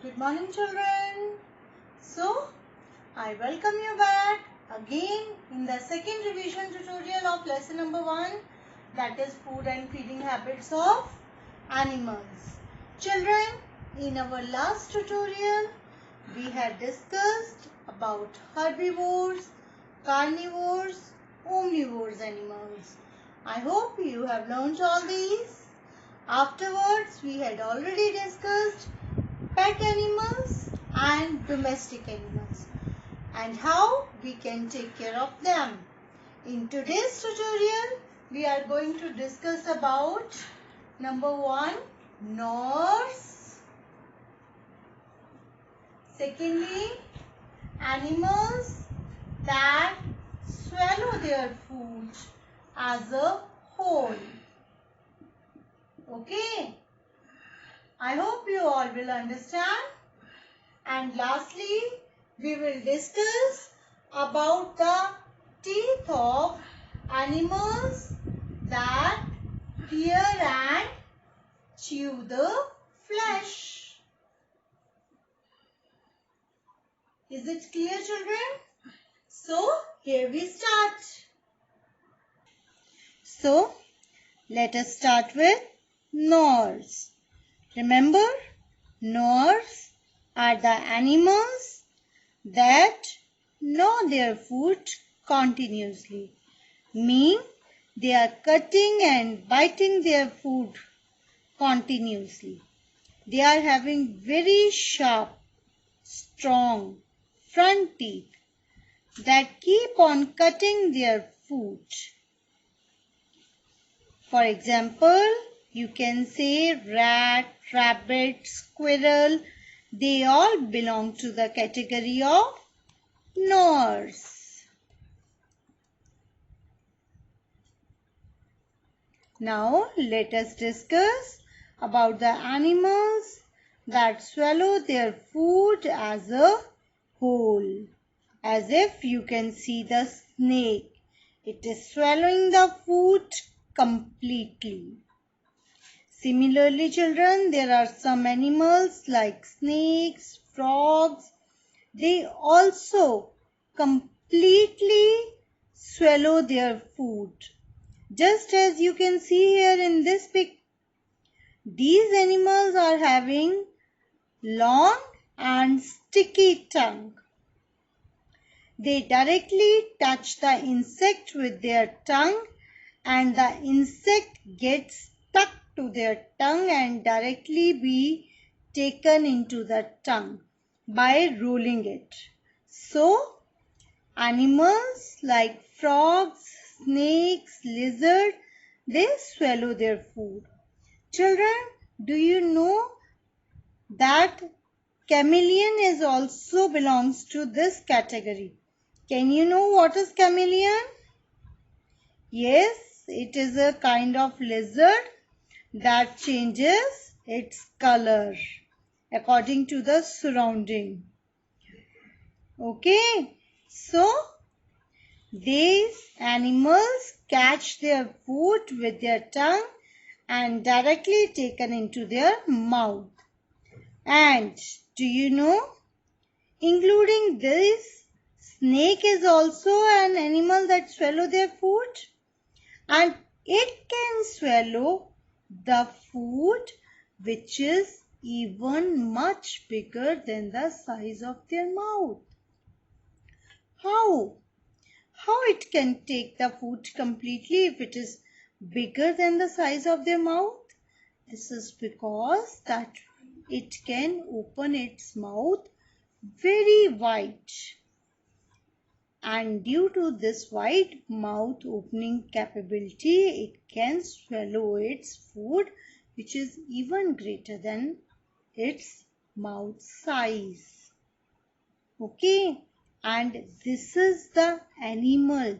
Good morning, children. So, I welcome you back again in the second revision tutorial of lesson number 1, that is food and feeding habits of animals. Children, in our last tutorial, we had discussed about herbivores, carnivores, omnivores animals. I hope you have learned all these. Afterwards, we had already discussed pet animals and domestic animals and how we can take care of them. In today's tutorial, we are going to discuss about number 1, nurse. Secondly, animals that swallow their food as a whole. Okay, I hope you all will understand. And lastly, we will discuss about the teeth of animals that tear and chew the flesh. Is it clear, children? So, here we start. So, let us start with gnawers. Remember, gnawers are the animals that gnaw their food continuously. Mean they are cutting and biting their food continuously. They are having very sharp, strong front teeth that keep on cutting their food. For example, you can say rat, rabbit, squirrel. They all belong to the category of gnawers. Now let us discuss about the animals that swallow their food as a whole. As if you can see the snake. It is swallowing the food completely. Similarly, children, there are some animals like snakes, frogs. They also completely swallow their food. Just as you can see here in this pic, these animals are having long and sticky tongue. They directly touch the insect with their tongue and the insect gets stuck to their tongue and directly be taken into the tongue by rolling it. So, animals like frogs, snakes, lizards, they swallow their food. Children, do you know that chameleon is also belongs to this category? Can you know what is chameleon? Yes, it is a kind of lizard that changes its color according to the surrounding. Okay, so these animals catch their food with their tongue and directly taken into their mouth. And do you know, including this, snake is also an animal that swallow their food, and it can swallow the food which is even much bigger than the size of their mouth. How? How it can take the food completely if it is bigger than the size of their mouth? This is because that it can open its mouth very wide. And due to this wide mouth opening capability, it can swallow its food which is even greater than its mouth size. Okay, and this is the animal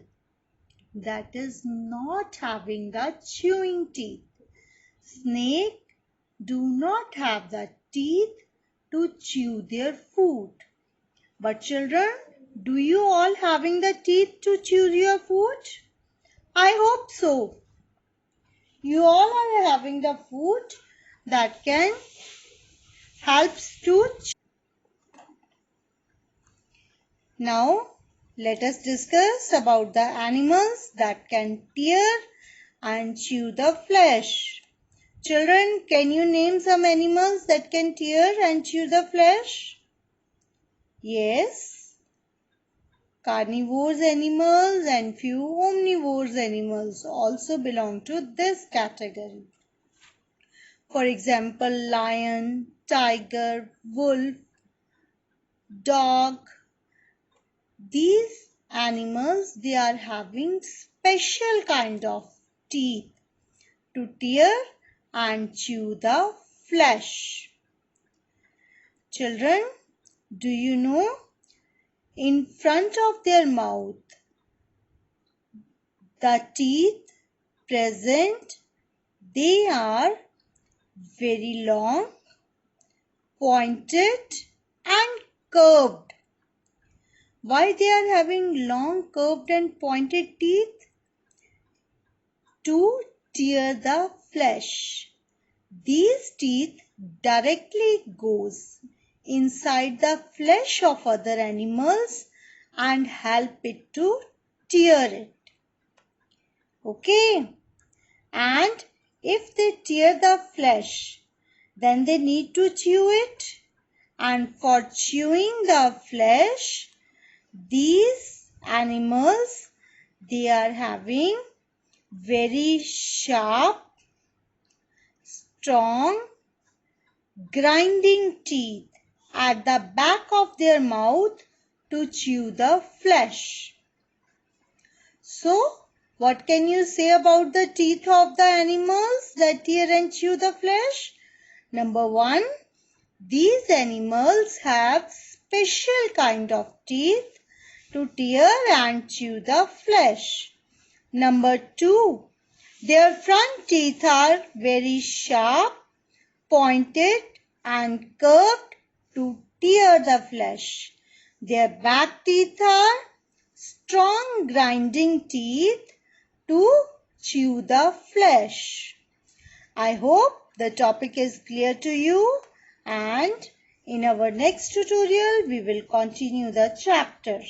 that is not having the chewing teeth. Snake do not have the teeth to chew their food. But children, do you all having the teeth to chew your food? I hope so. You all are having the food that can helps to chew. Now, let us discuss about the animals that can tear and chew the flesh. Children, can you name some animals that can tear and chew the flesh? Yes. Carnivores animals and few omnivores animals also belong to this category. For example, lion, tiger, wolf, dog. These animals, they are having special kind of teeth to tear and chew the flesh. Children, do you know, in front of their mouth, the teeth present, they are very long, pointed and curved. Why they are having long, curved and pointed teeth? To tear the flesh. These teeth directly goes inside the flesh of other animals and help it to tear it. Okay? And if they tear the flesh, then they need to chew it. And for chewing the flesh, these animals, they are having very sharp, strong, grinding teeth at the back of their mouth to chew the flesh. So, what can you say about the teeth of the animals that tear and chew the flesh? Number 1, these animals have special kind of teeth to tear and chew the flesh. Number 2, their front teeth are very sharp, pointed and curved to tear the flesh. Their back teeth are strong grinding teeth to chew the flesh. I hope the topic is clear to you, and in our next tutorial we will continue the chapter.